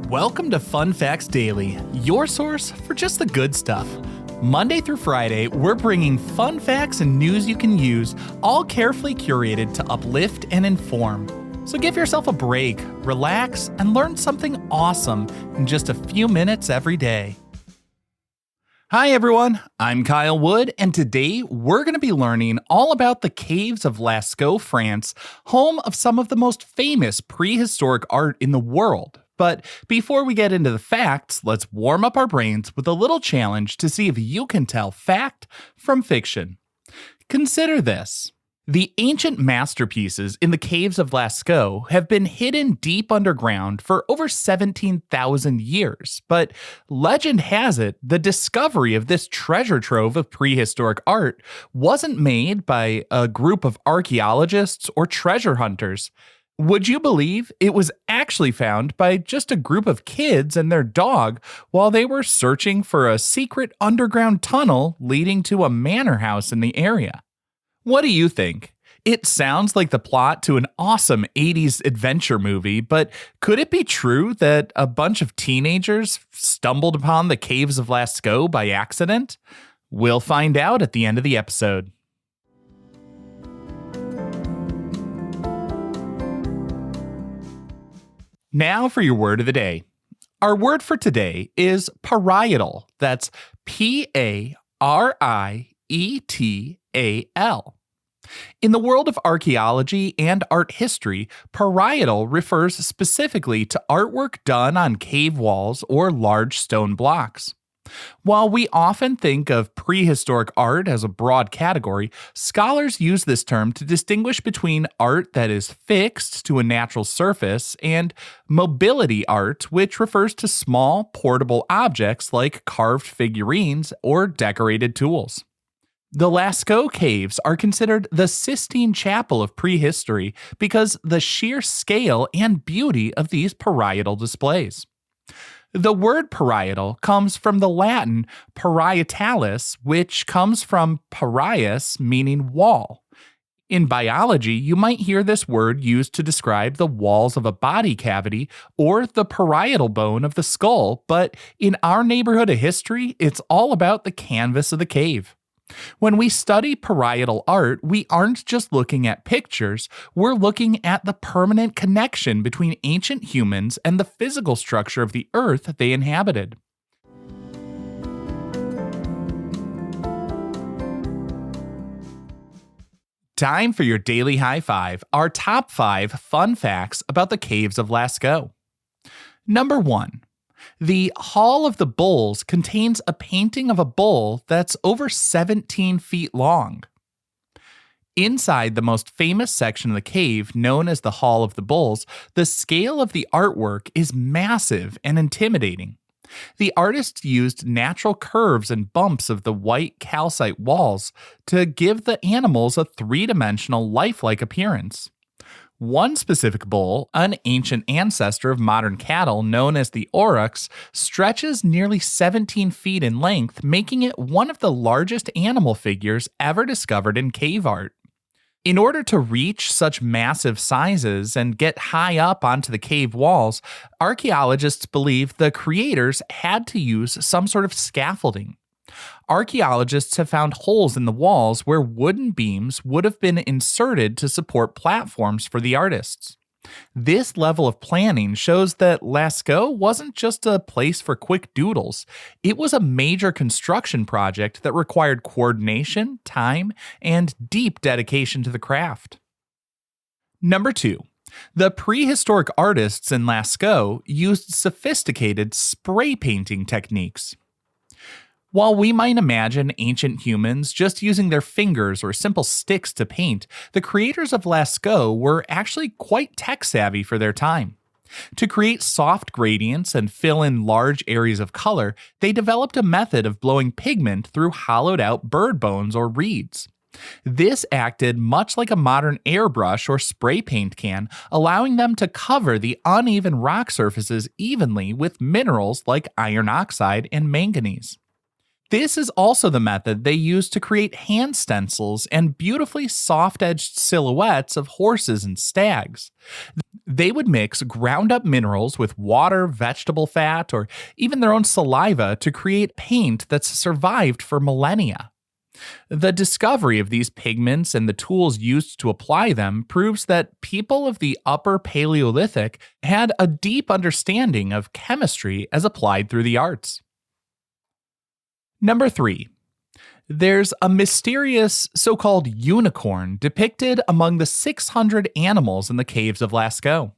Welcome to Fun Facts Daily, your source for just the good stuff. Monday through Friday, we're bringing fun facts and news you can use, all carefully curated to uplift and inform. So give yourself a break, relax, and learn something awesome in just a few minutes every day. Hi everyone, I'm Kyle Wood, and today we're going to be learning all about the Caves of Lascaux, France, home of some of the most famous prehistoric art in the world. But before we get into the facts, let's warm up our brains with a little challenge to see if you can tell fact from fiction. Consider this. The ancient masterpieces in the Caves of Lascaux have been hidden deep underground for over 17,000 years, but legend has it the discovery of this treasure trove of prehistoric art wasn't made by a group of archaeologists or treasure hunters. Would you believe it was actually found by just a group of kids and their dog while they were searching for a secret underground tunnel leading to a manor house in the area? What do you think? It sounds like the plot to an awesome 80s adventure movie, but could it be true that a bunch of teenagers stumbled upon the Caves of Lascaux by accident? We'll find out at the end of the episode. Now for your word of the day. Our word for today is parietal. That's P-A-R-I-E-T-A-L. In the world of archaeology and art history, parietal refers specifically to artwork done on cave walls or large stone blocks. While we often think of prehistoric art as a broad category, scholars use this term to distinguish between art that is fixed to a natural surface and mobility art, which refers to small, portable objects like carved figurines or decorated tools. The Lascaux caves are considered the Sistine Chapel of prehistory because the sheer scale and beauty of these parietal displays. The word parietal comes from the Latin parietalis, which comes from parius, meaning wall. In biology, you might hear this word used to describe the walls of a body cavity or the parietal bone of the skull, but in our neighborhood of history, it's all about the canvas of the cave. When we study parietal art, we aren't just looking at pictures, we're looking at the permanent connection between ancient humans and the physical structure of the earth they inhabited. Time for your daily high five, our top 5 fun facts about the Caves of Lascaux. Number 1. The Hall of the Bulls contains a painting of a bull that's over 17 feet long. Inside the most famous section of the cave, known as the Hall of the Bulls, the scale of the artwork is massive and intimidating. The artists used natural curves and bumps of the white calcite walls to give the animals a three-dimensional, lifelike appearance. One specific bull, an ancient ancestor of modern cattle known as the aurochs, stretches nearly 17 feet in length, making it one of the largest animal figures ever discovered in cave art. In order to reach such massive sizes and get high up onto the cave walls, archaeologists believe the creators had to use some sort of scaffolding. Archaeologists have found holes in the walls where wooden beams would have been inserted to support platforms for the artists. This level of planning shows that Lascaux wasn't just a place for quick doodles. It was a major construction project that required coordination, time, and deep dedication to the craft. Number 2. The prehistoric artists in Lascaux used sophisticated spray painting techniques. While we might imagine ancient humans just using their fingers or simple sticks to paint, the creators of Lascaux were actually quite tech-savvy for their time. To create soft gradients and fill in large areas of color, they developed a method of blowing pigment through hollowed-out bird bones or reeds. This acted much like a modern airbrush or spray paint can, allowing them to cover the uneven rock surfaces evenly with minerals like iron oxide and manganese. This is also the method they used to create hand stencils and beautifully soft edged silhouettes of horses and stags. They would mix ground up minerals with water, vegetable fat, or even their own saliva to create paint that's survived for millennia. The discovery of these pigments and the tools used to apply them proves that people of the Upper Paleolithic had a deep understanding of chemistry as applied through the arts. Number 3. There's a mysterious so-called unicorn depicted among the 600 animals in the Caves of Lascaux.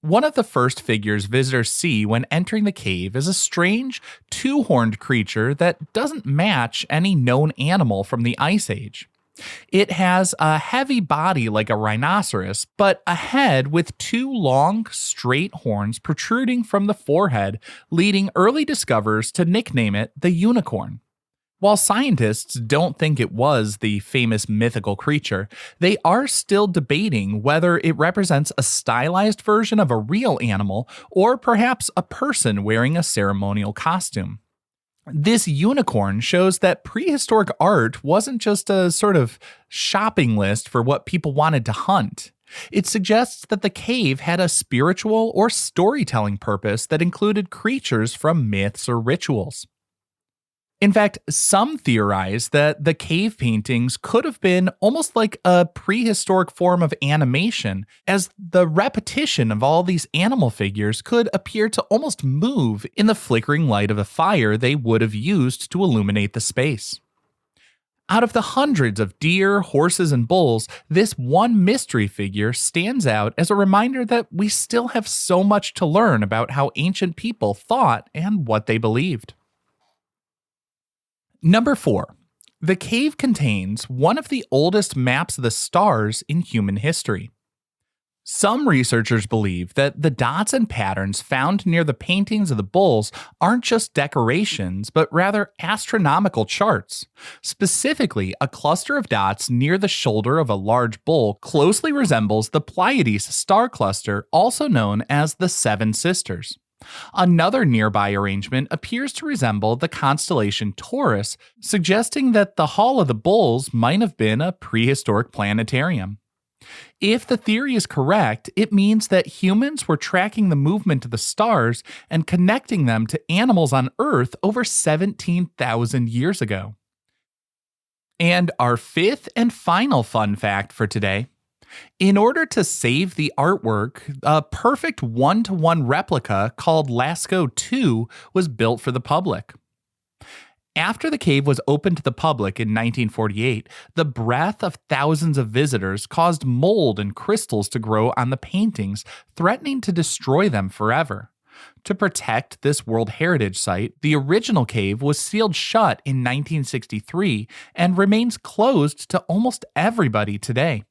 One of the first figures visitors see when entering the cave is a strange, two-horned creature that doesn't match any known animal from the Ice Age. It has a heavy body like a rhinoceros, but a head with two long, straight horns protruding from the forehead, leading early discoverers to nickname it the unicorn. While scientists don't think it was the famous mythical creature, they are still debating whether it represents a stylized version of a real animal or perhaps a person wearing a ceremonial costume. This unicorn shows that prehistoric art wasn't just a sort of shopping list for what people wanted to hunt. It suggests that the cave had a spiritual or storytelling purpose that included creatures from myths or rituals. In fact, some theorize that the cave paintings could have been almost like a prehistoric form of animation, as the repetition of all these animal figures could appear to almost move in the flickering light of a fire they would have used to illuminate the space. Out of the hundreds of deer, horses, and bulls, this one mystery figure stands out as a reminder that we still have so much to learn about how ancient people thought and what they believed. Number 4. The cave contains one of the oldest maps of the stars in human history. Some researchers believe that the dots and patterns found near the paintings of the bulls aren't just decorations, but rather astronomical charts. Specifically, a cluster of dots near the shoulder of a large bull closely resembles the Pleiades star cluster, also known as the Seven Sisters. Another nearby arrangement appears to resemble the constellation Taurus, suggesting that the Hall of the Bulls might have been a prehistoric planetarium. If the theory is correct, it means that humans were tracking the movement of the stars and connecting them to animals on Earth over 17,000 years ago. And our fifth and final fun fact for today: in order to save the artwork, a perfect one-to-one replica called Lascaux II was built for the public. After the cave was opened to the public in 1948, the breath of thousands of visitors caused mold and crystals to grow on the paintings, threatening to destroy them forever. To protect this World Heritage Site, the original cave was sealed shut in 1963 and remains closed to almost everybody today.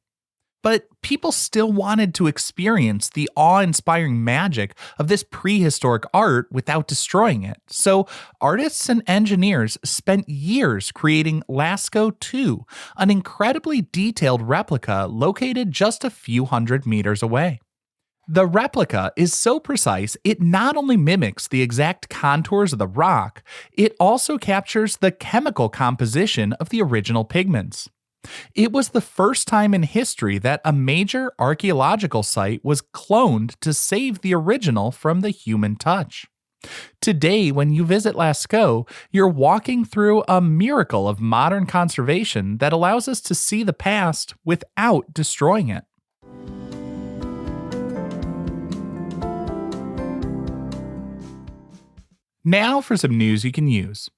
But people still wanted to experience the awe-inspiring magic of this prehistoric art without destroying it. So artists and engineers spent years creating Lascaux II, an incredibly detailed replica located just a few hundred meters away. The replica is so precise, it not only mimics the exact contours of the rock, it also captures the chemical composition of the original pigments. It was the first time in history that a major archaeological site was cloned to save the original from the human touch. Today, when you visit Lascaux, you're walking through a miracle of modern conservation that allows us to see the past without destroying it. Now for some news you can use.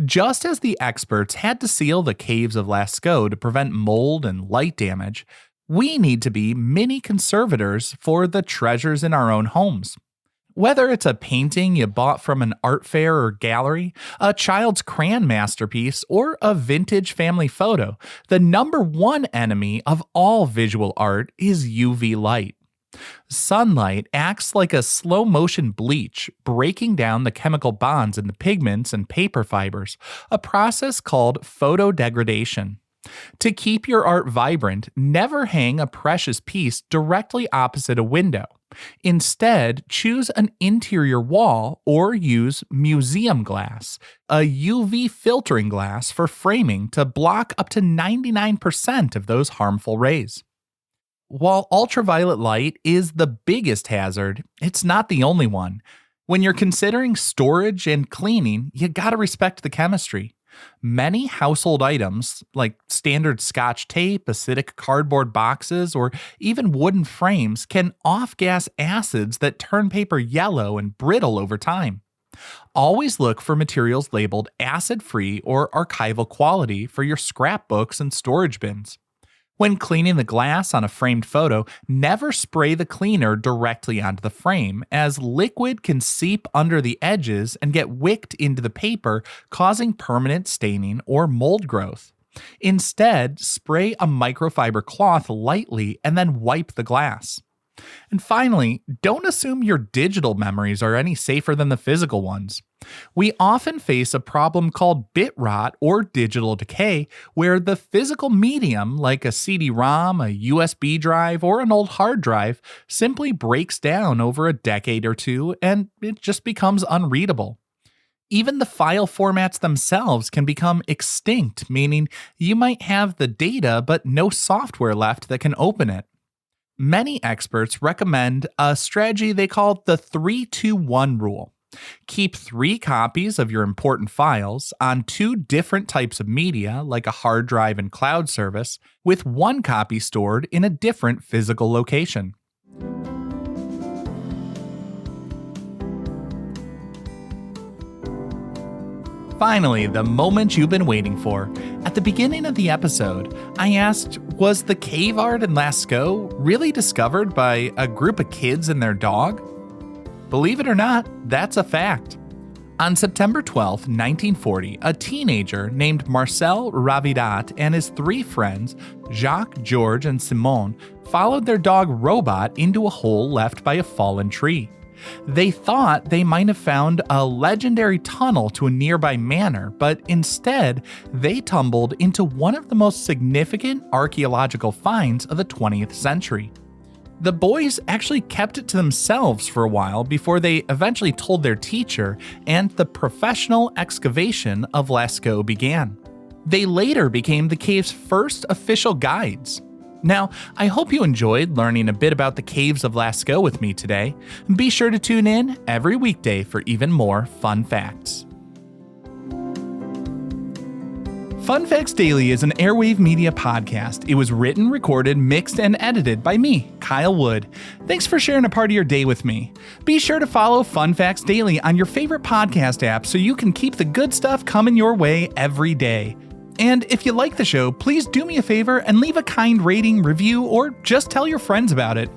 Just as the experts had to seal the Caves of Lascaux to prevent mold and light damage, we need to be mini conservators for the treasures in our own homes. Whether it's a painting you bought from an art fair or gallery, a child's crayon masterpiece, or a vintage family photo, the number one enemy of all visual art is UV light. Sunlight acts like a slow-motion bleach, breaking down the chemical bonds in the pigments and paper fibers, a process called photodegradation. To keep your art vibrant, never hang a precious piece directly opposite a window. Instead, choose an interior wall or use museum glass, a UV filtering glass for framing to block up to 99% of those harmful rays. While ultraviolet light is the biggest hazard, it's not the only one. When you're considering storage and cleaning, you gotta respect the chemistry. Many household items, like standard Scotch tape, acidic cardboard boxes, or even wooden frames, can off-gas acids that turn paper yellow and brittle over time. Always look for materials labeled acid-free or archival quality for your scrapbooks and storage bins. When cleaning the glass on a framed photo, never spray the cleaner directly onto the frame, as liquid can seep under the edges and get wicked into the paper, causing permanent staining or mold growth. Instead, spray a microfiber cloth lightly and then wipe the glass. And finally, don't assume your digital memories are any safer than the physical ones. We often face a problem called bit rot or digital decay, where the physical medium, like a CD-ROM, a USB drive, or an old hard drive, simply breaks down over a decade or two and it just becomes unreadable. Even the file formats themselves can become extinct, meaning you might have the data but no software left that can open it. Many experts recommend a strategy they call the 3-2-1 rule. Keep 3 copies of your important files on 2 different types of media, like a hard drive and cloud service, with 1 copy stored in a different physical location. Finally, the moment you've been waiting for. At the beginning of the episode, I asked, was the cave art in Lascaux really discovered by a group of kids and their dog? Believe it or not, that's a fact. On September 12, 1940, a teenager named Marcel Ravidat and his 3 friends, Jacques, George, and Simone, followed their dog Robot into a hole left by a fallen tree. They thought they might have found a legendary tunnel to a nearby manor, but instead, they tumbled into one of the most significant archaeological finds of the 20th century. The boys actually kept it to themselves for a while before they eventually told their teacher, and the professional excavation of Lascaux began. They later became the cave's first official guides. Now, I hope you enjoyed learning a bit about the Caves of Lascaux with me today. Be sure to tune in every weekday for even more fun facts. Fun Facts Daily is an Airwave Media podcast. It was written, recorded, mixed, and edited by me, Kyle Wood. Thanks for sharing a part of your day with me. Be sure to follow Fun Facts Daily on your favorite podcast app so you can keep the good stuff coming your way every day. And if you like the show, please do me a favor and leave a kind rating, review, or just tell your friends about it.